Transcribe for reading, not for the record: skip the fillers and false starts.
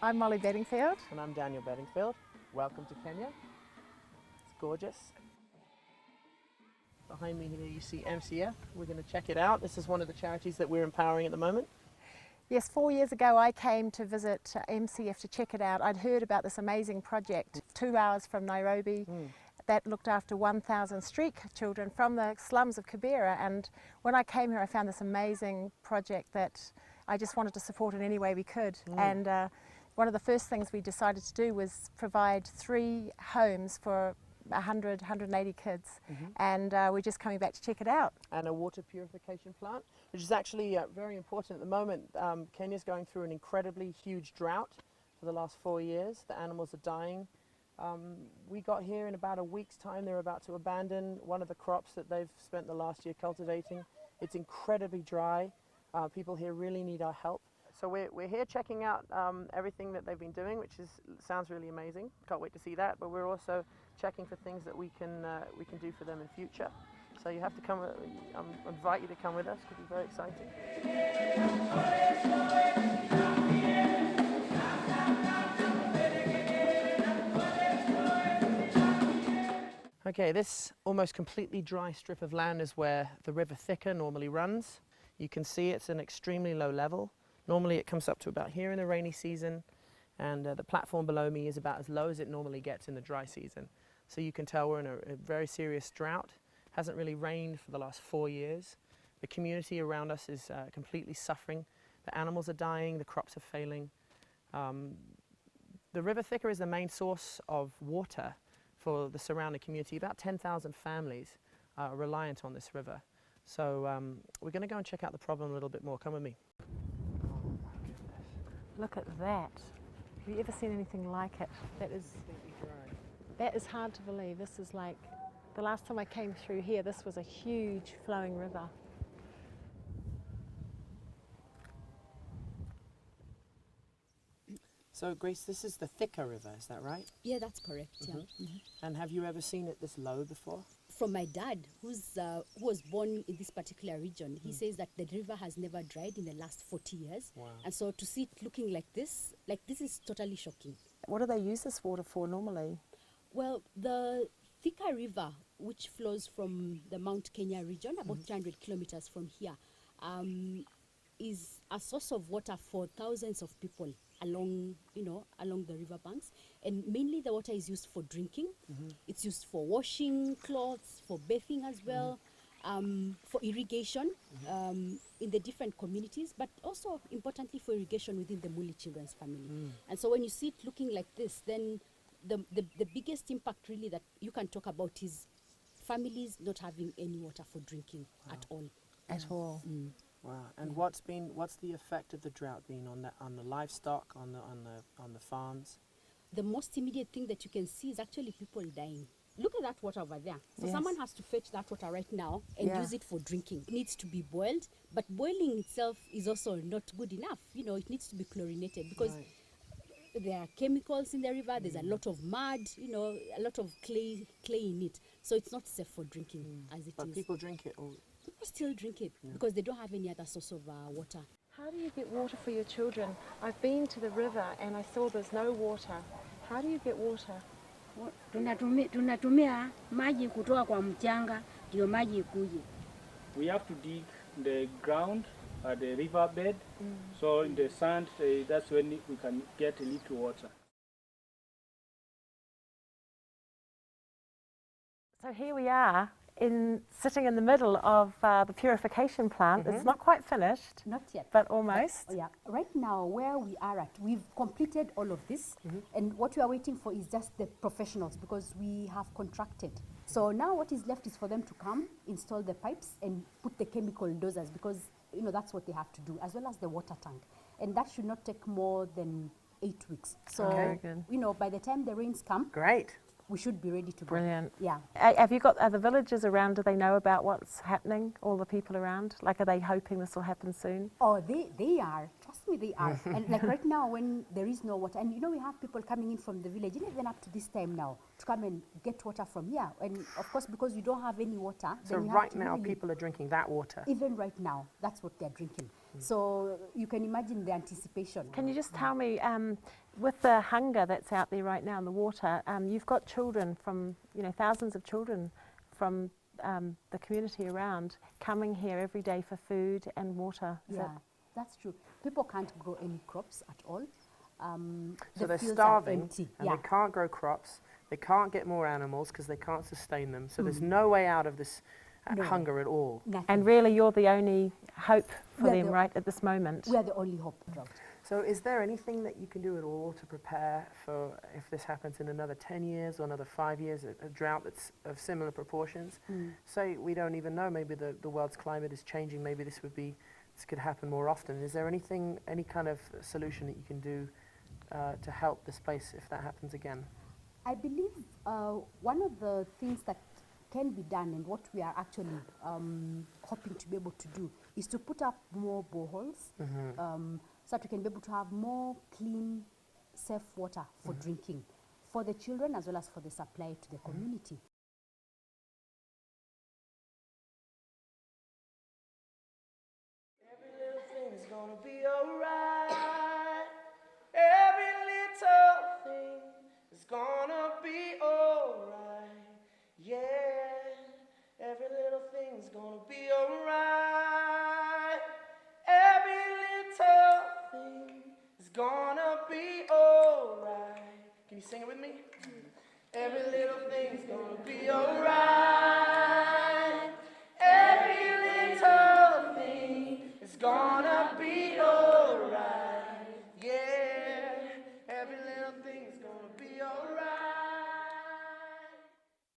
I'm Molly Bedingfield. And I'm Daniel Bedingfield. Welcome to Kenya. It's gorgeous. Behind me here you see MCF. We're going to check it out. This is one of the charities that we're empowering at the moment. Yes, 4 years ago I came to visit MCF to check it out. I'd heard about this amazing project 2 hours from Nairobi that looked after 1,000 street children from the slums of Kibera, and when I came here I found this amazing project that I just wanted to support in any way we could. And one of the first things we decided to do was provide 3 homes for 180 kids, and we're just coming back to check it out. And a water purification plant, which is actually very important at the moment. Kenya's going through an incredibly huge drought for the last 4 years. The animals are dying. We got here in about a week's time. They're about to abandon one of the crops that they've spent the last year cultivating. It's incredibly dry. People here really need our help. So we're here checking out everything that they've been doing, which sounds really amazing. Can't wait to see that. But we're also checking for things that we can do for them in future. So you have to come. I invite you to come with us. It could be very exciting. Okay, this almost completely dry strip of land is where the River Thika normally runs. You can see it's an extremely low level. Normally it comes up to about here in the rainy season, and the platform below me is about as low as it normally gets in the dry season. So you can tell we're in a very serious drought. Hasn't really rained for the last 4 years. The community around us is completely suffering. The animals are dying, the crops are failing. The River Thika is the main source of water for the surrounding community. About 10,000 families are reliant on this river. So we're going to go and check out the problem a little bit more. Come with me. Look at that. Have you ever seen anything like it? That is hard to believe. This is like, the last time I came through here, this was a huge flowing river. So Grace, this is the Thika River, is that right? Yeah, that's correct. Yeah. And have you ever seen it this low before? From my dad, who was born in this particular region, he says that the river has never dried in the last 40 years. Wow. And so to see it looking like this is totally shocking. What do they use this water for normally? Well, the Thika River, which flows from the Mount Kenya region, about 300 kilometers from here, is a source of water for thousands of people along the riverbanks, and mainly the water is used for drinking. It's used for washing clothes, for bathing as well, for irrigation in the different communities, but also importantly for irrigation within the Muli children's family. And so when you see it looking like this, then the biggest impact really that you can talk about is families not having any water for drinking at all. At all. Wow. And what's the effect of the drought been on the livestock, on the farms? The most immediate thing that you can see is actually people dying. Look at that water over there. So Yes. someone has to fetch that water right now and use it for drinking. It needs to be boiled, but boiling itself is also not good enough. It needs to be chlorinated because there are chemicals in the river. There's a lot of mud, a lot of clay in it. So it's not safe for drinking as it is. But people drink it all. People still drink it because they don't have any other source of water. How do you get water for your children? I've been to the river and I saw there's no water. How do you get water? Tunatumia maji kutoka kwa mchanga ndio maji ikuje. We have to dig the ground at the river bed, so in the sand, that's when we can get a little water. So here we are, sitting in the middle of the purification plant. It's not quite finished, Not yet. but almost. Yeah, right now where we are at, we've completed all of this, and what we are waiting for is just the professionals because we have contracted. So now what is left is for them to come, install the pipes, and put the chemical dosers because that's what they have to do, as well as the water tank, and that should not take more than 8 weeks. So Very good. by the time the rains come, Great. we should be ready to go. Brilliant. Yeah. Have you got other villagers around? Do they know about what's happening? All the people around? Like, are they hoping this will happen soon? Oh, they are. Trust me, they are. And like right now, when there is no water, and we have people coming in from the village, even up to this time now, to come and get water from here. And of course, because we don't have any water, So then we have right to now, really, people are drinking that water. even right now, that's what they're drinking. So you can imagine the anticipation. Can you just tell me, With the hunger that's out there right now in the water, you've got children from, thousands of children from the community around coming here every day for food and water. Yeah, that's true. People can't grow any crops at all. So they're fields are starving empty. and Yeah. they can't grow crops. They can't get more animals because they can't sustain them. So there's no way out of this No. hunger at all. Nothing. And really, you're the only hope for We are them the- right at this moment. We are the only hope. Drought. So is there anything that you can do at all to prepare for if this happens in another 10 years or another 5 years, a drought that's of similar proportions? So we don't even know, maybe the world's climate is changing, maybe this could happen more often. Is there anything, any kind of solution that you can do to help this place if that happens again? I believe one of the things that can be done and what we are actually hoping to be able to do is to put up more boreholes so that we can be able to have more clean, safe water for drinking for the children as well as for the supply to the community. Every little thing is gonna be alright. Every little thing is gonna be alright. Yeah, every little thing is gonna be alright. Every little thing is gonna be alright. Can you sing it with me? Every little thing is gonna be alright.